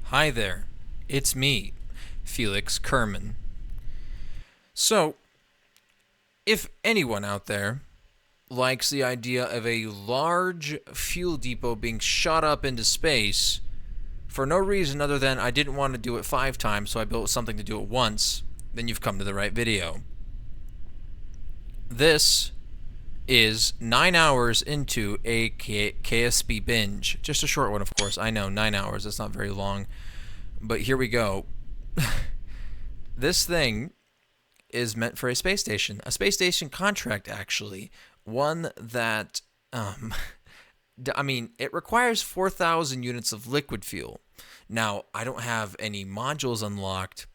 Hi there, it's me, Felix Kerman. So, if anyone out there likes the idea of a large fuel depot being shot up into space for no reason other than I didn't want to do it 5 times, so I built something to do it once, then you've come to the right video. This is 9 hours into a KSP binge. Just a short one, of course. I know, 9 hours. That's not very long. But here we go. This thing is meant for a space station contract, actually. One that, I mean, it requires 4,000 units of liquid fuel. Now, I don't have any modules unlocked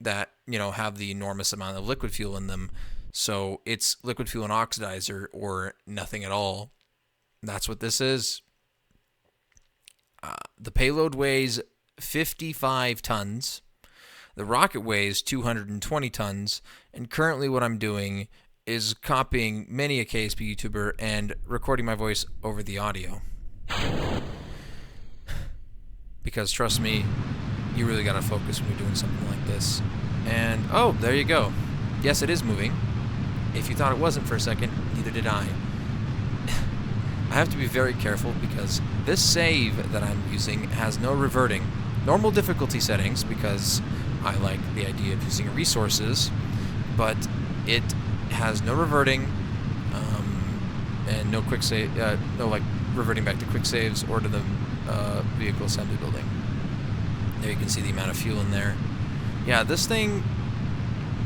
that, have the enormous amount of liquid fuel in them. So it's liquid fuel and oxidizer or nothing at all. That's what this is. The payload weighs 55 tons. The rocket weighs 220 tons. And currently what I'm doing is copying many a KSP YouTuber and recording my voice over the audio. Because trust me, you really gotta focus when you're doing something like this. And, oh, there you go. Yes, it is moving. If you thought it wasn't for a second, neither did I. I have to be very careful because this save that I'm using has no reverting. Normal difficulty settings because I like the idea of using resources, but it has no reverting and no quick save, no reverting back to quick saves or to the vehicle assembly building. There you can see the amount of fuel in there. Yeah, this thing,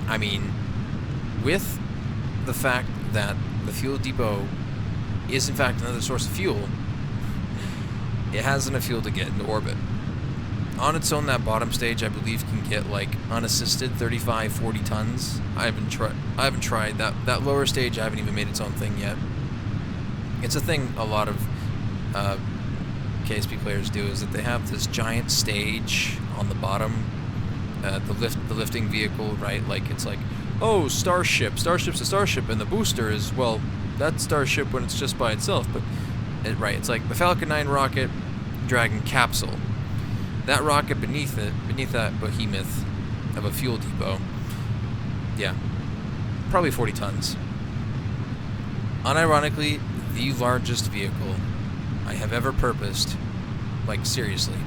I mean, with the fact that the fuel depot is in fact another source of fuel, it has enough fuel to get into orbit. On its own, that bottom stage, I believe, can get unassisted 35-40 tons. I haven't tried that lower stage. I haven't even made its own thing yet. It's a thing a lot of KSP players do, is that they have this giant stage on the bottom, the lifting vehicle, right? It's oh, Starship's a Starship, and the booster is, well, that's Starship when it's just by itself, but, right, it's like the Falcon 9 rocket, Dragon capsule. That rocket beneath that behemoth of a fuel depot, yeah, probably 40 tons. Unironically, the largest vehicle I have ever purposed, seriously.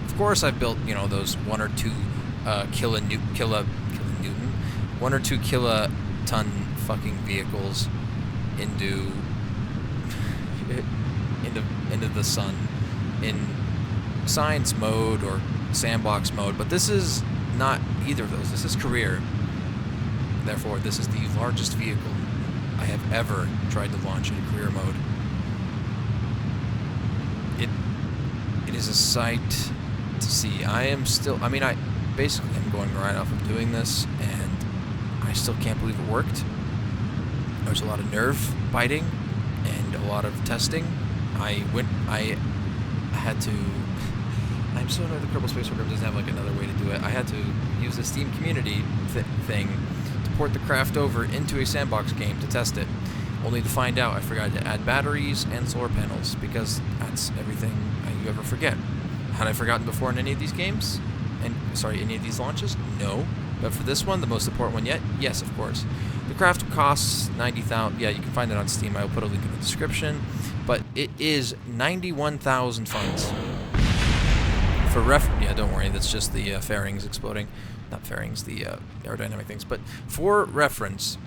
Of course, I've built, those 1 or 2 kilonewton, 1 or 2 kiloton fucking vehicles into the sun in science mode or sandbox mode, but this is not either of those. This is career. Therefore, this is the largest vehicle I have ever tried to launch in career mode. It is a sight to see. I basically am going right off of doing this, and I still can't believe it worked. There's a lot of nerve biting and a lot of testing. I'm so annoyed the Kerbal Space Program doesn't have another way to do it. I had to use the Steam community thing to port the craft over into a sandbox game to test it, only to find out I forgot to add batteries and solar panels, because that's everything you ever forget. Had I forgotten before in any of these games? Any of these launches? No. But for this one, the most important one yet? Yes, of course. The craft costs 90,000. Yeah, you can find it on Steam. I will put a link in the description. But it is 91,000 funds. For yeah, don't worry. That's just the fairings exploding. Not fairings, the aerodynamic things. But for reference,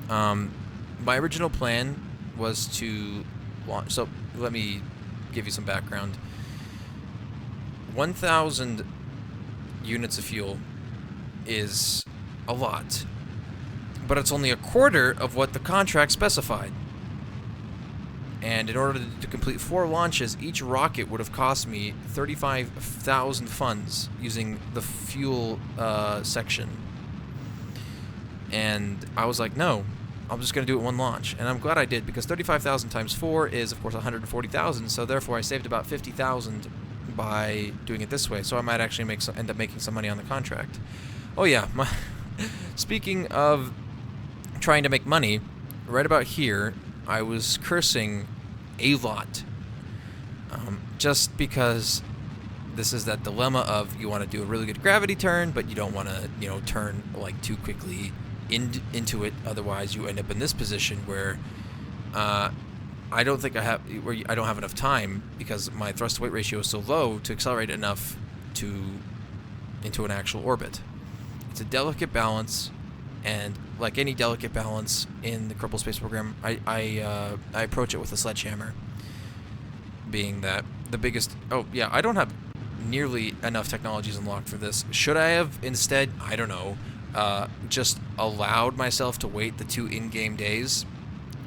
my original plan was to launch. So let me give you some background. 1,000 units of fuel is a lot, but it's only a quarter of what the contract specified. And in order to complete 4 launches, each rocket would have cost me 35,000 funds using the fuel section. And I was like, no, I'm just going to do it 1 launch. And I'm glad I did, because 35,000 times 4 is, of course, 140,000. So therefore, I saved about 50,000 by doing it this way. So I might actually end up making some money on the contract. Oh yeah, speaking of trying to make money, right about here, I was cursing a lot. Just because this is that dilemma of you want to do a really good gravity turn, but you don't want to, turn like too quickly into it. Otherwise, you end up in this position where I don't think I don't have enough time because my thrust to weight ratio is so low to accelerate enough into an actual orbit. It's a delicate balance, and like any delicate balance in the Kerbal Space Program, I approach it with a sledgehammer. Being that the biggest... Oh, yeah, I don't have nearly enough technologies unlocked for this. Should I have instead, I don't know, just allowed myself to wait the 2 in-game days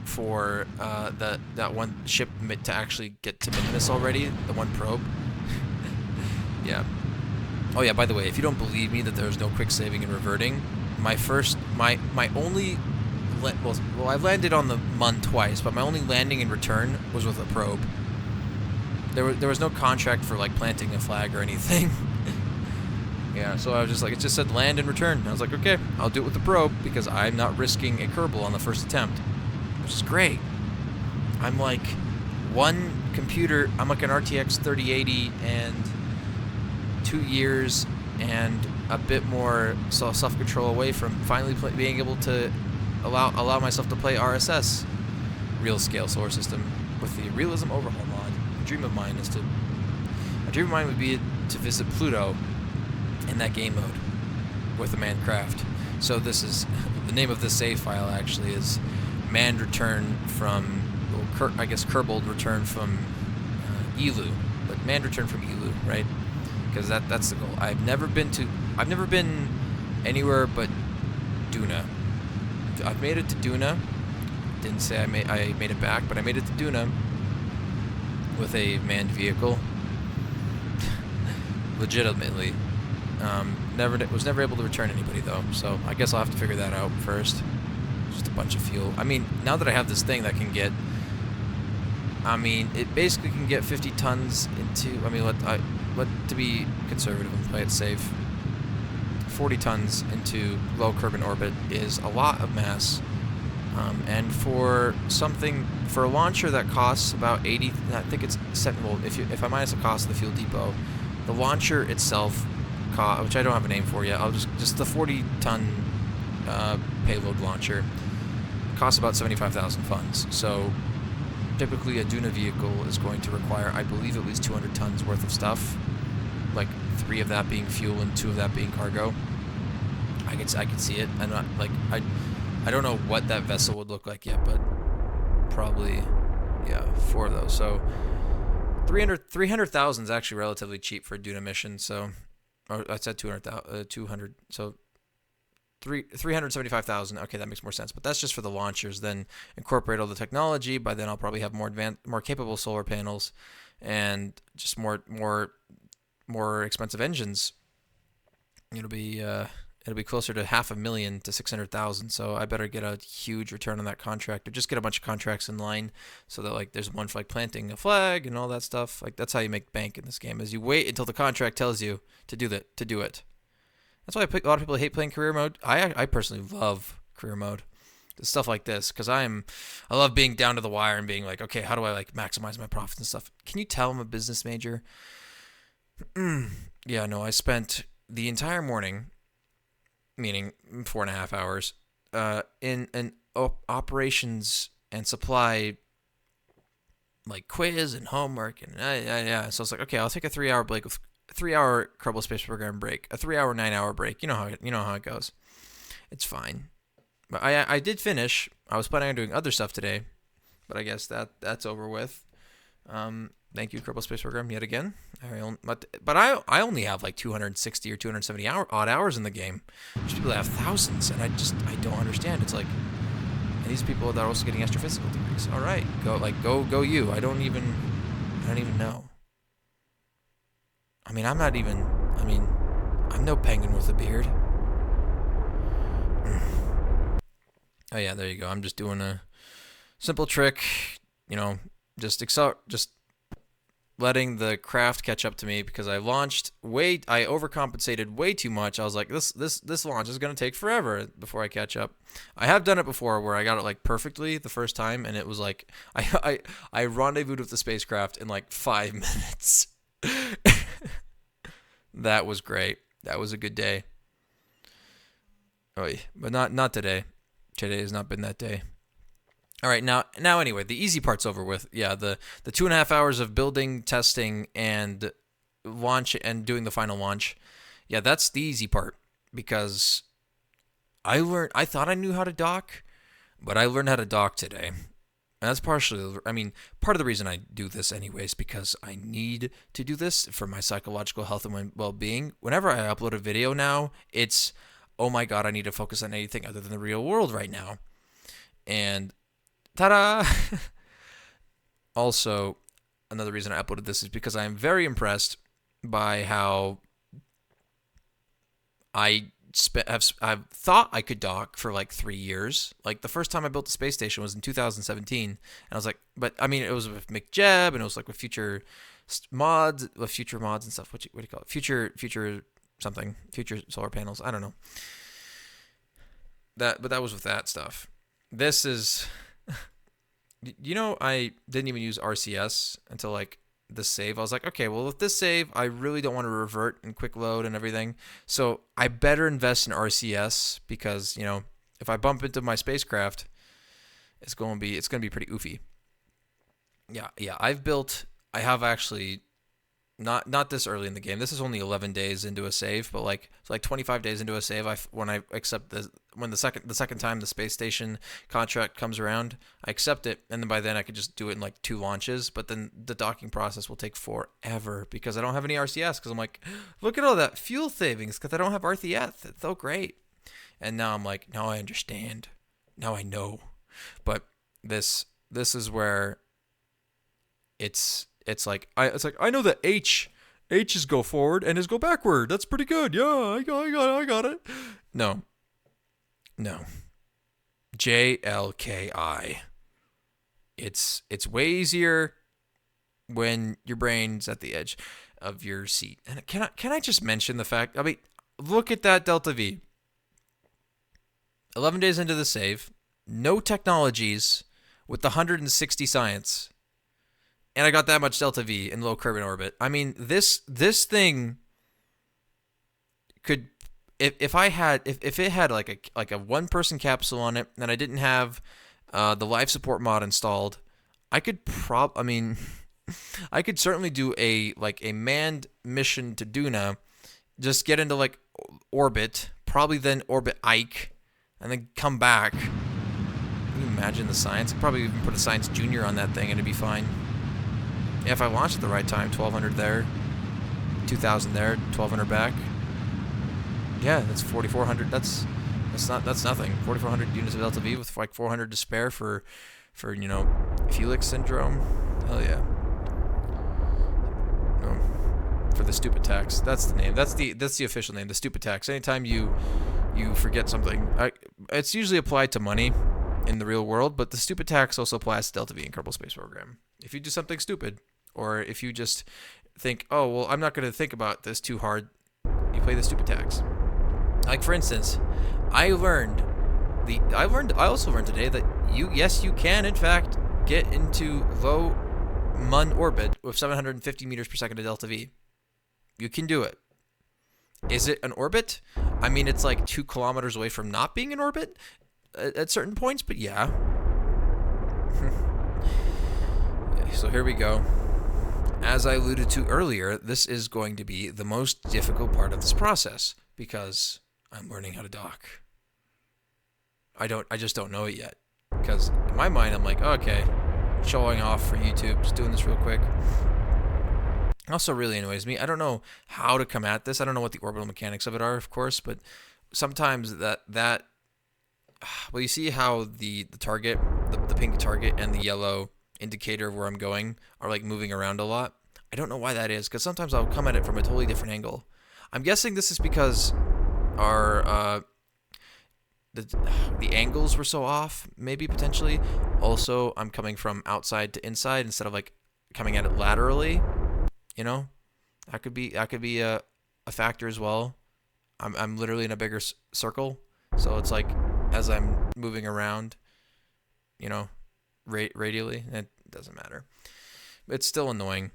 for that one ship to actually get to minimus already, the one probe? Yeah. Oh, yeah, by the way, if you don't believe me that there's no quick saving and reverting, my only... Well, I've landed on the Mun twice, but my only landing and return was with a probe. There was no contract for like planting a flag or anything. Yeah, so I was just like, it just said land and return. And I was like, okay, I'll do it with the probe because I'm not risking a Kerbal on the first attempt, which is great. I'm like one computer. I'm like an RTX 3080 and 2 years and a bit more self-control away from finally being able to allow myself to play RSS, Real Scale Solar System, with the Realism Overhaul mod. A dream of mine would be to visit Pluto in that game mode with a manned craft. So this is the name of this save file. Actually, is manned return from, I guess Kerbal return from Elu, but manned return from Elu, right? Because that's the goal. I've never been anywhere but Duna. I've made it to Duna. Didn't say I made it back, but I made it to Duna with a manned vehicle. Legitimately. Was never able to return anybody though, so I guess I'll have to figure that out first. Just a bunch of fuel. I mean, now that I have this thing that can get, it basically can get 50 tons into, let to be conservative and play it safe, 40 tons into low Kerbin orbit is a lot of mass. And for a launcher that costs about 80, I think it's well, if I minus the cost of the fuel depot, the launcher itself, which I don't have a name for yet, I'll just the 40-ton payload launcher costs about 75,000 funds. So typically a Duna vehicle is going to require, I believe, at least 200 tons worth of stuff, like 3 of that being fuel and 2 of that being cargo. I could see it. I'm not like I don't know what that vessel would look like yet, but probably, yeah, 4 of those. So 300,000 is actually relatively cheap for a Duna mission. So, or I said 200. So 375,000. Okay, that makes more sense. But that's just for the launchers. Then incorporate all the technology. By then I'll probably have more capable solar panels, and just more expensive engines. It'll be closer to 500,000 to 600,000. So I better get a huge return on that contract, or just get a bunch of contracts in line, so that like there's one for like planting a flag and all that stuff. Like that's how you make bank in this game, is you wait until the contract tells you to do it. That's why a lot of people hate playing career mode. I personally love career mode, stuff like this, because I love being down to the wire and being like, okay, how do I like maximize my profits and stuff? Can you tell I'm a business major? Yeah, no, I spent the entire morning, meaning 4.5 hours, in an operations and supply like quiz and homework, and yeah. So I was like, okay, I'll take a 3-hour break, 3-hour Kerbal Space Program break, a 3-hour, 9-hour break. You know how it goes. It's fine. But I did finish. I was planning on doing other stuff today, but I guess that's over with. Thank you, Kerbal Space Program, yet again. But I only have like 260 or 270 odd hours in the game. There's people that have thousands, and I don't understand. It's like, and these people that are also getting astrophysical degrees. All right, go you. I don't even know. I'm no penguin with a beard. Oh yeah, there you go. I'm just doing a simple trick, just letting the craft catch up to me, because I overcompensated way too much. I was like, this launch is going to take forever before I catch up. I have done it before where I got it like perfectly the first time, and it was like I rendezvoused with the spacecraft in like 5 minutes. That was great. That was a good day. Oh, but not today. Today has not been that day. All right, now anyway, the easy part's over with. Yeah, the 2.5 hours of building, testing, and launch and doing the final launch. Yeah, that's the easy part because I thought I knew how to dock, but I learned how to dock today. And that's part of the reason I do this anyways, because I need to do this for my psychological health and well-being. Whenever I upload a video now, it's, oh my God, I need to focus on anything other than the real world right now. And ta-da! Also, another reason I uploaded this is because I am very impressed by how I've thought I could dock for like 3 years. Like the first time I built the space station was in 2017, and I was like, but I mean, it was with McJeb, and it was like with future mods and stuff. What do you call it? Future something, future solar panels. I don't know. But that was with that stuff. This is, I didn't even use RCS until like the save. I was like, okay, well, with this save, I really don't want to revert and quick load and everything. So I better invest in RCS because, if I bump into my spacecraft, it's going to be pretty oofy. Yeah. I have actually not this early in the game. This is only 11 days into a save, but like 25 days into a save, when the second time the space station contract comes around, I accept it, and then by then I could just do it in like 2 launches. But then the docking process will take forever because I don't have any RCS. Because I'm like, look at all that fuel savings because I don't have RCS. It's so great. And now I'm like, now I understand. Now I know. But this is where it's like I know that H's go forward and H's go backward. That's pretty good. Yeah, I got it. No. JLKI. It's way easier when your brain's at the edge of your seat. And can I just mention the fact? I mean, look at that delta V. 11 days into the save, no technologies with the 160 science. And I got that much delta V in low Kerbin orbit. I mean, this thing could, if it had like a 1-person capsule on it, and I didn't have the life support mod installed, I could I could certainly do a manned mission to Duna, just get into like orbit, probably then orbit Ike, and then come back. Can you imagine the science? I'd probably even put a science junior on that thing and it'd be fine. Yeah, if I launched at the right time, 1,200 there, 2,000 there, 1,200 back. Yeah, that's 4,400. That's nothing. 4,400 units of Delta V with like 400 to spare for Felix syndrome. Hell yeah. No, for the stupid tax. That's the name. That's the official name. The stupid tax. Anytime you forget something, it's usually applied to money in the real world, but the stupid tax also applies to Delta V in Kerbal Space Program. If you do something stupid, or if you just think, oh, well, I'm not going to think about this too hard, you play the stupid tax. Like, for instance, I also learned today that you can, in fact, get into low Mun orbit with 750 meters per second of Delta V. You can do it. Is it an orbit? I mean, it's like 2 kilometers away from not being in orbit at certain points, but yeah. So here we go. As I alluded to earlier, this is going to be the most difficult part of this process because I'm learning how to dock. I just don't know it yet. Because in my mind, I'm like, okay, showing off for YouTube, just doing this real quick. Also really annoys me. I don't know how to come at this. I don't know what the orbital mechanics of it are, of course, but sometimes well, you see how the target, the pink target and the yellow indicator of where I'm going are like moving around a lot. I don't know why that is, because sometimes I'll come at it from a totally different angle. I'm guessing this is because our the angles were so off, maybe potentially. Also, I'm coming from outside to inside instead of like coming at it laterally. That could be a factor as well. I'm literally in a bigger circle, so it's like as I'm moving around, radially, it doesn't matter. It's still annoying.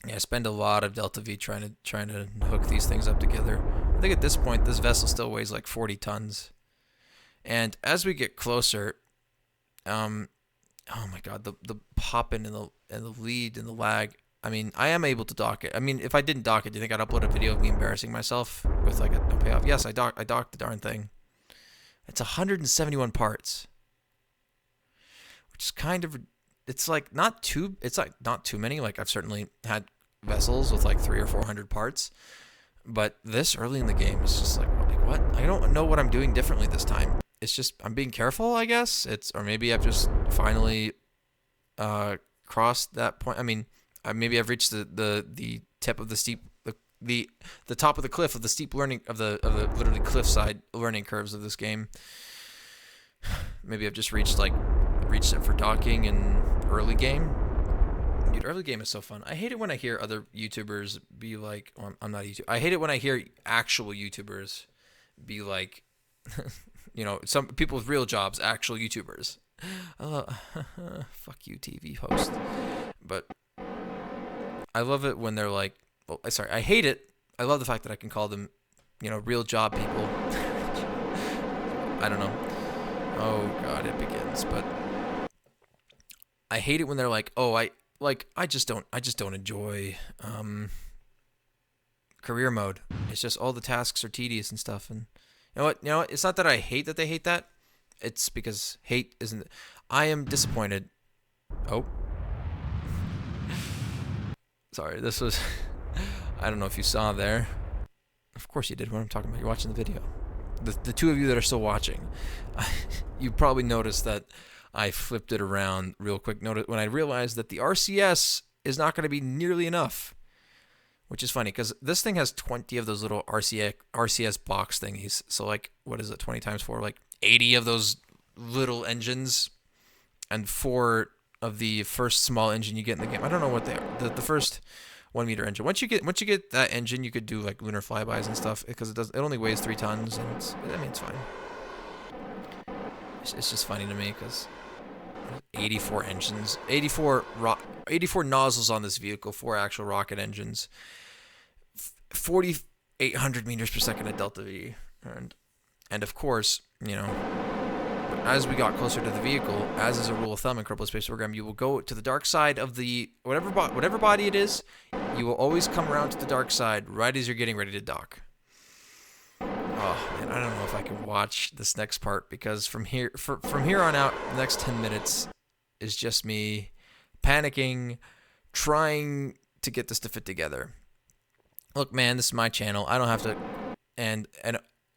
Yeah, I spend a lot of Delta V trying to hook these things up together. I think at this point this vessel still weighs like 40 tons. And as we get closer, oh my god, the popping and the lead and the lag. I mean, I am able to dock it. I mean, if I didn't dock it, do you think I'd upload a video of me embarrassing myself with like a no payoff? Yes, I docked the darn thing. It's 171 parts, which is kind of, it's like not too many. Like I've certainly had vessels with like 300 or 400 parts, but this early in the game is just like what? I don't know what I'm doing differently this time. It's just I'm being careful, I guess. Or maybe I've just finally crossed that point. I mean, maybe I've reached the tip of the steep the top of the cliff of the steep learning of the literally cliffside learning curves of this game. Maybe I've just reached it for docking in early game. Dude, early game is so fun. I hate it when I hear other YouTubers be like, well, I'm not a YouTuber. I hate it when I hear actual YouTubers be like, you know, some people with real jobs, actual YouTubers. Fuck you, TV host. But I love it when they're like, well, sorry, I hate it. I love the fact that I can call them, you know, real job people. I don't know. Oh God, it begins. But I hate it when they're like, oh, I just don't enjoy career mode. It's just all the tasks are tedious and stuff. And you know what? It's not that I hate that they hate that. It's because hate isn't. I am disappointed. Oh. Sorry, this was. I don't know if you saw there. Of course you did. What I'm talking about. You're watching the video. The two of you that are still watching, you probably noticed that I flipped it around real quick. Notice when I realized that the RCS is not going to be nearly enough, which is funny because this thing has 20 of those little RCS box thingies. So like, what is it? 20 times 4, like 80 of those little engines, and 4 of the first small engine you get in the game. I don't know what they are. The first 1 meter engine. Once you get that engine, you could do like lunar flybys and stuff because it only weighs 3 tons, and it's fine. It's just funny to me because 84 engines, 84 nozzles on this vehicle, 4 actual rocket engines, 4,800 meters per second at Delta V, and of course, you know, as we got closer to the vehicle, as is a rule of thumb in Kerbal Space Program, you will go to the dark side of the whatever body it is. You will always come around to the dark side right as you're getting ready to dock. Oh man, I don't know if I can watch this next part because from here on out, the next 10 minutes is just me panicking, trying to get this to fit together. Look, man, this is my channel. I don't have to, and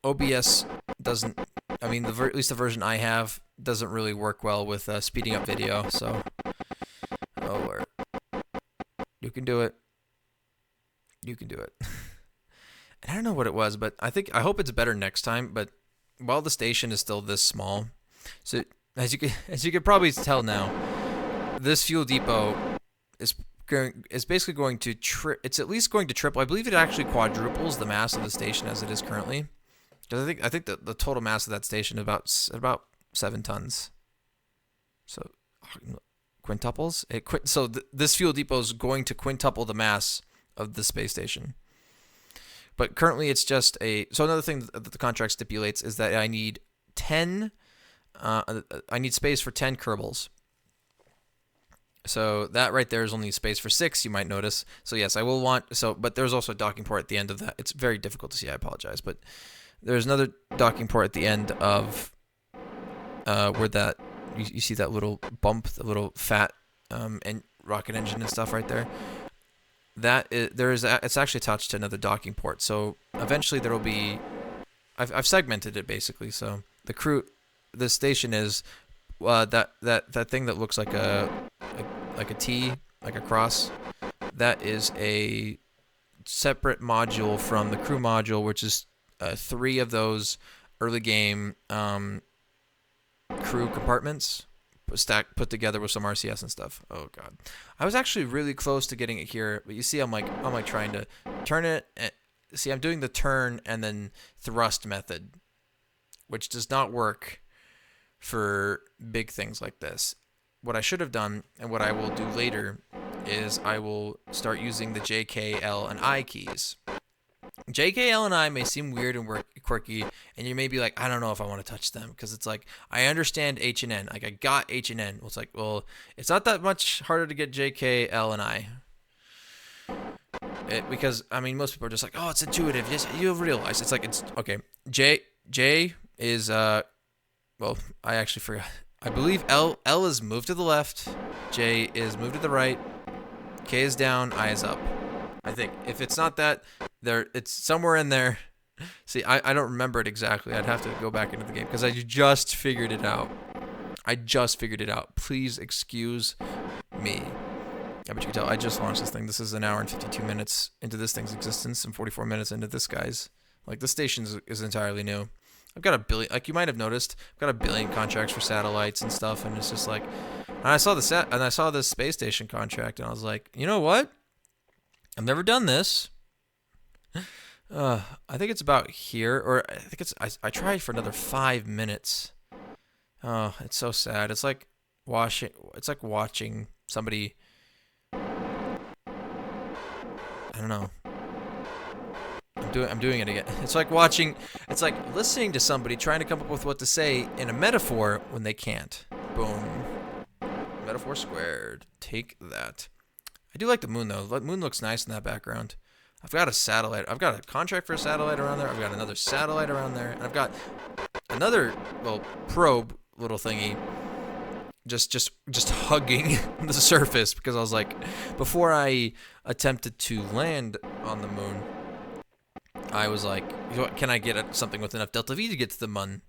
OBS doesn't. I mean, at least the version I have doesn't really work well with speeding up video. So, oh Lord, you can do it. You can do it. And I don't know what it was, but I hope it's better next time. But while the station is still this small, so as you could probably tell now, this fuel depot is basically going to it's at least going to triple. I believe it actually quadruples the mass of the station as it is currently. Because I think that the total mass of that station is about 7 tons. So quintuples. This fuel depot is going to quintuple the mass of the space station. But currently it's just so another thing that the contract stipulates is that I need 10. I need space for 10 Kerbals. So that right there is only space for 6. You might notice. So yes, I will want. But there's also a docking port at the end of that. It's very difficult to see. I apologize, but. There's another docking port at the end of where that you see that little bump, the little fat and rocket engine and stuff right there. It's actually attached to another docking port. So eventually there will be. I've segmented it basically. So the station is that thing that looks like a T, like a cross. That is a separate module from the crew module, which is 3 of those early game crew compartments put together with some RCS and stuff. Oh God, I was actually really close to getting it here, but you see, I'm like trying to turn it. See, I'm doing the turn and then thrust method, which does not work for big things like this. What I should have done, and what I will do later, is I will start using the J, K, L, and I keys. J, K, L, and I may seem weird and quirky, and you may be like, I don't know if I want to touch them, because it's like, I understand H and N. Like, I got H and N. Well, it's like, well, it's not that much harder to get J, K, L, and I. Because, I mean, most people are just like, oh, it's intuitive. Yes, you realize. It's like, it's, okay. J is, well, I actually forgot. I believe L is moved to the left, J is moved to the right, K is down, I is up. I think. If it's not that, it's somewhere in there. See, I don't remember it exactly. I'd have to go back into the game because I just figured it out. Please excuse me. Yeah, but you can tell I just launched this thing. This is an hour and 52 minutes into this thing's existence and 44 minutes into this guy's. Like, this station is entirely new. I've got a billion, like you might have noticed, I've got a billion contracts for satellites and stuff, and it's just like, and I saw this space station contract, and I was like, you know what? I've never done this. I think it's about here, or I think it's, I tried for another 5 minutes. Oh, it's so sad. It's like watching somebody, I don't know. I'm doing it again. It's like listening to somebody trying to come up with what to say in a metaphor when they can't. Boom. Metaphor squared. Take that. I do like the moon, though. The moon looks nice in that background. I've got a satellite. I've got a contract for a satellite around there. I've got another satellite around there. And I've got another little probe little thingy just hugging the surface, because I was like, before I attempted to land on the moon, I was like, can I get something with enough delta V to get to the moon?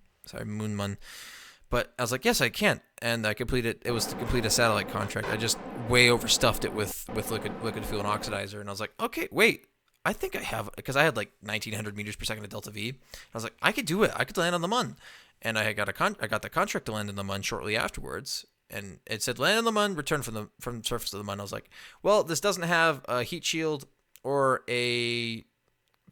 But I was like, yes, I can. And I completed, it was to complete a satellite contract. I just way overstuffed it with liquid fuel and oxidizer. And I was like, okay, wait, I think I have, because I had like 1900 meters per second of delta V. I was like, I could do it. I could land on the moon. And I got the contract to land on the moon shortly afterwards. And it said, land on the moon, return from the surface to the moon. I was like, well, this doesn't have a heat shield or a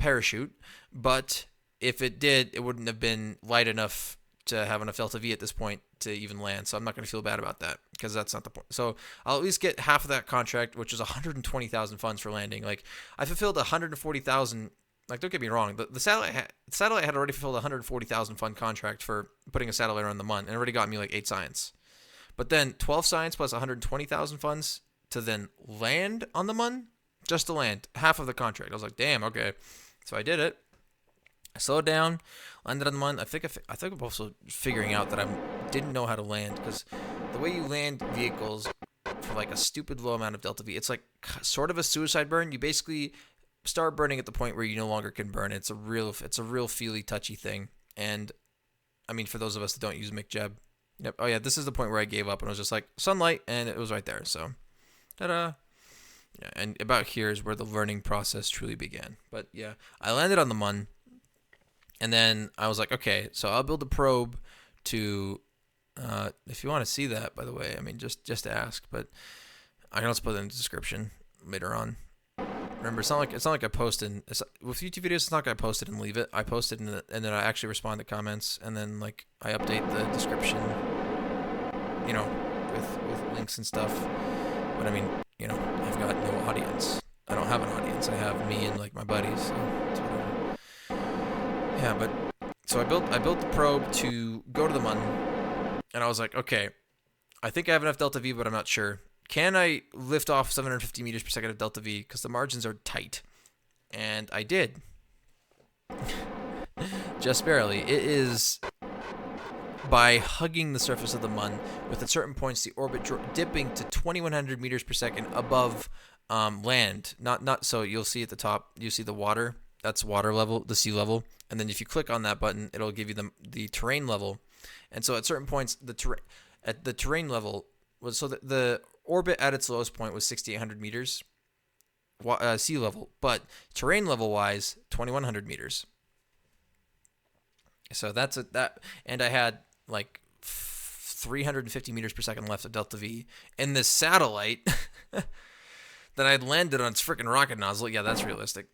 parachute, but if it did, it wouldn't have been light enough to have enough delta V at this point to even land, so I'm not going to feel bad about that, because that's not the point. So I'll at least get half of that contract, which is 120,000 funds for landing. Like, I fulfilled 140,000. Like, don't get me wrong, the satellite had already fulfilled 140,000 fund contract for putting a satellite around the moon, and it already got me like 8 science. But then 12 science plus 120,000 funds to then land on the moon, just to land half of the contract. I was like, damn, okay. So I did it. I slowed down, landed on the moon. I think I'm also figuring out that I didn't know how to land, because the way you land vehicles for like a stupid low amount of delta V, it's like sort of a suicide burn. You basically start burning at the point where you no longer can burn. It's a real feely, touchy thing. And I mean, for those of us that don't use McJeb, yep. Oh yeah, this is the point where I gave up, and I was just like, sunlight, and it was right there. So, ta-da. Yeah, and about here is where the learning process truly began. But yeah, I landed on the moon, and then I was like, okay, so I'll build a probe to, if you want to see that, by the way, I mean, just ask, but I can also put it in the description later on. Remember, it's not like I post with YouTube videos. It's not like I post it and leave it. I post it and then I actually respond to comments, and then like I update the description, you know, with links and stuff. But I mean, you know, I've got no audience. I don't have an audience. I have me and like my buddies. So it's whatever. Yeah, but so I built the probe to go to the moon, and I was like, okay, I think I have enough delta V, but I'm not sure. Can I lift off 750 meters per second of delta V? Because the margins are tight. And I did. Just barely. It is by hugging the surface of the moon, with at certain points the orbit dipping to 2100 meters per second above land. Not so you'll see at the top, you see the water. That's water level, the sea level. And then if you click on that button, it'll give you the terrain level. And so at certain points, the terrain level was so that the orbit at its lowest point was 6,800 meters sea level, but terrain level wise 2,100 meters. So that's that, and I had like 350 meters per second left of delta V in this satellite that I had landed on its freaking rocket nozzle. Yeah, that's realistic.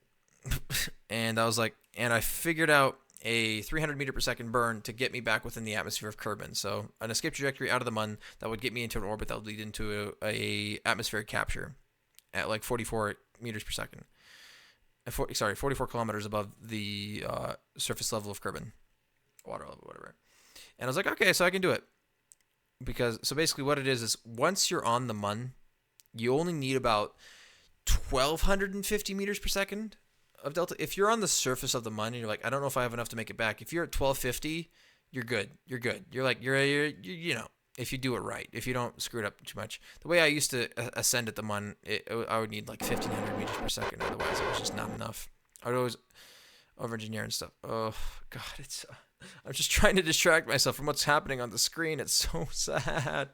And I was like, and I figured out a 300 meter per second burn to get me back within the atmosphere of Kerbin. So an escape trajectory out of the moon that would get me into an orbit that would lead into a atmospheric capture. at like 44 meters per second. 44 kilometers above the surface level of Kerbin. Water level, whatever. And I was like, okay, so I can do it. So basically what it is once you're on the Mun, you only need about 1,250 meters per second of delta. If you're on the surface of the Mun and you're like, I don't know if I have enough to make it back. If you're at 1,250, you're good. You're good. You're like, you're you know, if you do it right, if you don't screw it up too much. The way I used to ascend at the Mun, I would need like 1,500 meters per second. Otherwise, it was just not enough. I would always over-engineer and stuff. Oh, God, I'm just trying to distract myself from what's happening on the screen. It's so sad.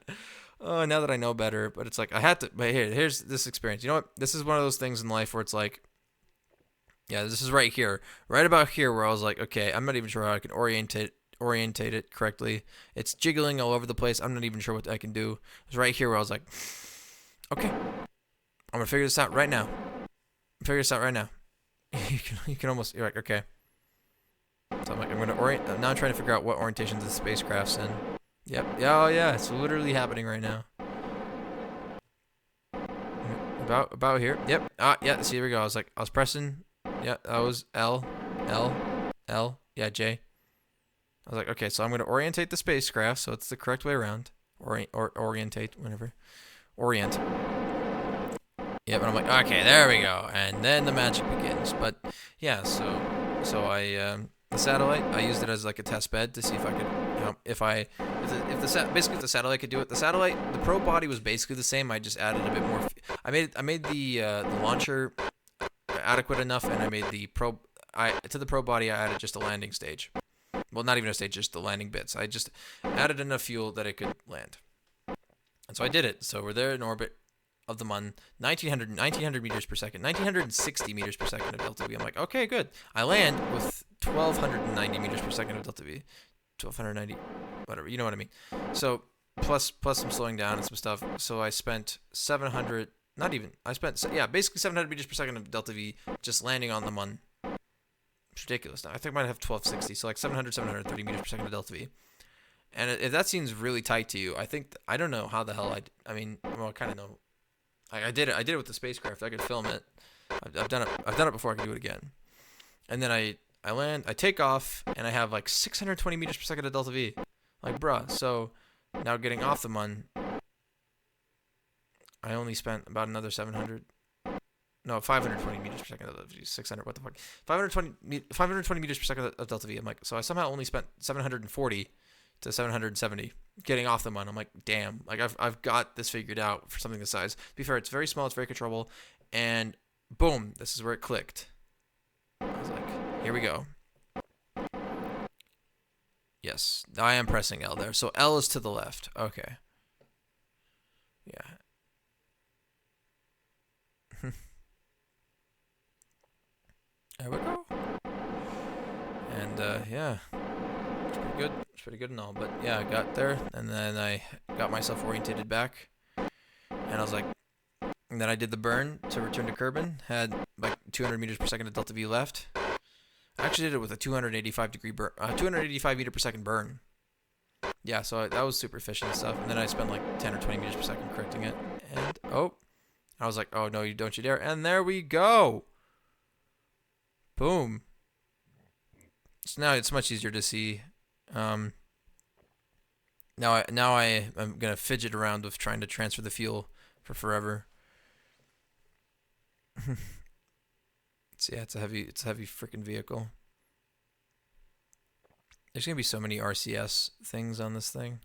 Oh, now that I know better. But it's like, I had to, but here's this experience. You know what? This is one of those things in life where it's like, yeah, this is right here. Right about here where I was like, okay, I'm not even sure how I can orientate it correctly. It's jiggling all over the place. I'm not even sure what I can do. It's right here where I was like, okay, I'm going to figure this out right now. You can almost, you're like, okay. So I'm like, I'm going to now I'm trying to figure out what orientation the spacecraft's in. Yep. Yeah, oh yeah, it's literally happening right now. About here. Yep. Yeah, see, here we go. I was pressing. Yeah, that was L. Yeah, J. I was like, okay, so I'm going to orientate the spacecraft so it's the correct way around. Orientate, whatever. Orient. Yep, and I'm like, okay, there we go. And then the magic begins. But yeah, so I the satellite, I used it as like a test bed to see if I could, you know, if the satellite could do it. The probe body was basically the same. I just added a bit more. I made the launcher adequate enough, and I made the probe. To the probe body, I added just a landing stage. Well, not even a stage, just the landing bits. I just added enough fuel that it could land. And so I did it. So we're there in orbit of the Mun, 1900 meters per second, 1960 meters per second of delta V. I'm like, okay, good. I land with 1,290 meters per second of delta V. 1,290, whatever, you know what I mean. So plus some slowing down and some stuff. So I spent 700, basically 700 meters per second of delta V just landing on the Mun. It's ridiculous now. I think I might have 1,260, so like 730 meters per second of delta V. And if that seems really tight to you, I don't know how the hell I kind of know. I did it with the spacecraft. I could film it. I've done it before. I can do it again. And then I land, I take off, and I have like 620 meters per second of delta V. Like, bruh. So now getting off the Mun, I only spent about another 520 meters per second of delta V. 600. What the fuck? 520 meters per second of delta V. I'm like, so I somehow only spent 740 to 770 getting off the Mun. I'm like, damn, like I've got this figured out for something this size. To be fair, it's very small, it's very controllable, and boom, this is where it clicked. I was like, here we go. Yes, I am pressing L there. So L is to the left. Okay. Yeah. There we go. And yeah. It's pretty good and all, but yeah, I got there, and then I got myself orientated back, and I was like, and then I did the burn to return to Kerbin, had like 200 meters per second of delta V left. I actually did it with a 285 meter per second burn. Yeah, so that was super efficient and stuff, and then I spent like 10 or 20 meters per second correcting it, and I was like, oh no, don't you dare, and there we go. Boom. So now it's much easier to see. Now I am gonna fidget around with trying to transfer the fuel for forever. It's a heavy freaking vehicle. There's gonna be so many RCS things on this thing.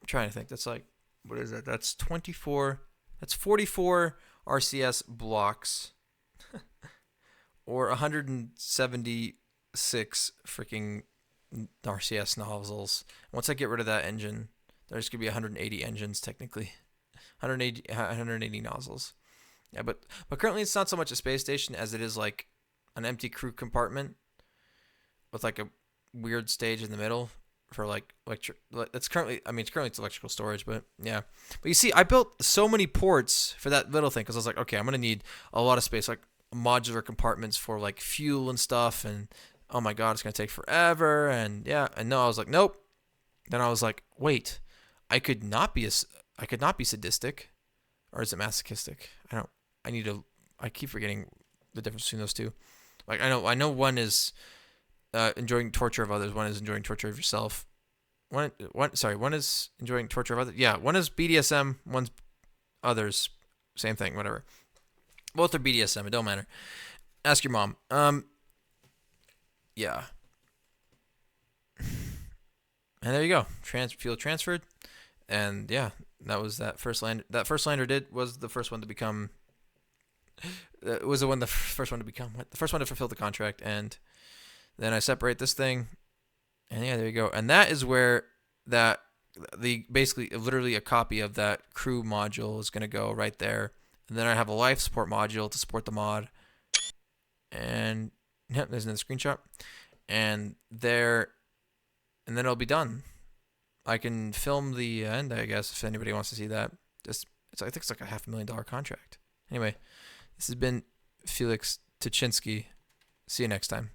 I'm trying to think. That's like, what is that? That's 24. That's 44 RCS blocks, or 176 freaking RCS nozzles. Once I get rid of that engine, there's gonna be 180 engines technically, 180 nozzles. Yeah, but currently it's not so much a space station as it is like an empty crew compartment with like a weird stage in the middle for like it's currently it's electrical storage, but yeah. But you see, I built so many ports for that little thing because I was like, okay, I'm gonna need a lot of space, like modular compartments for like fuel and stuff, and oh my god, it's gonna take forever. And yeah, and no, I was like, nope. Then I was like, wait, I could not be sadistic, or is it masochistic? I keep forgetting the difference between those two. Like I know one is enjoying torture of others. One is enjoying torture of yourself. One is enjoying torture of others. Yeah, one is BDSM. One's others. Same thing. Whatever. Both are BDSM. It don't matter. Ask your mom. Yeah. And there you go. Field transferred, and yeah, that was that first land. That first lander was the first one to become. It was the first one to become what? The first one to fulfill the contract, and then I separate this thing, and yeah, there you go. And that is where basically literally a copy of that crew module is gonna go right there, and then I have a life support module to support the mod, and yep, there's another screenshot, and then it'll be done. I can film the end, I guess, if anybody wants to see that. I think it's like a $500,000 contract. Anyway, this has been Felix Tuchinsky. See you next time.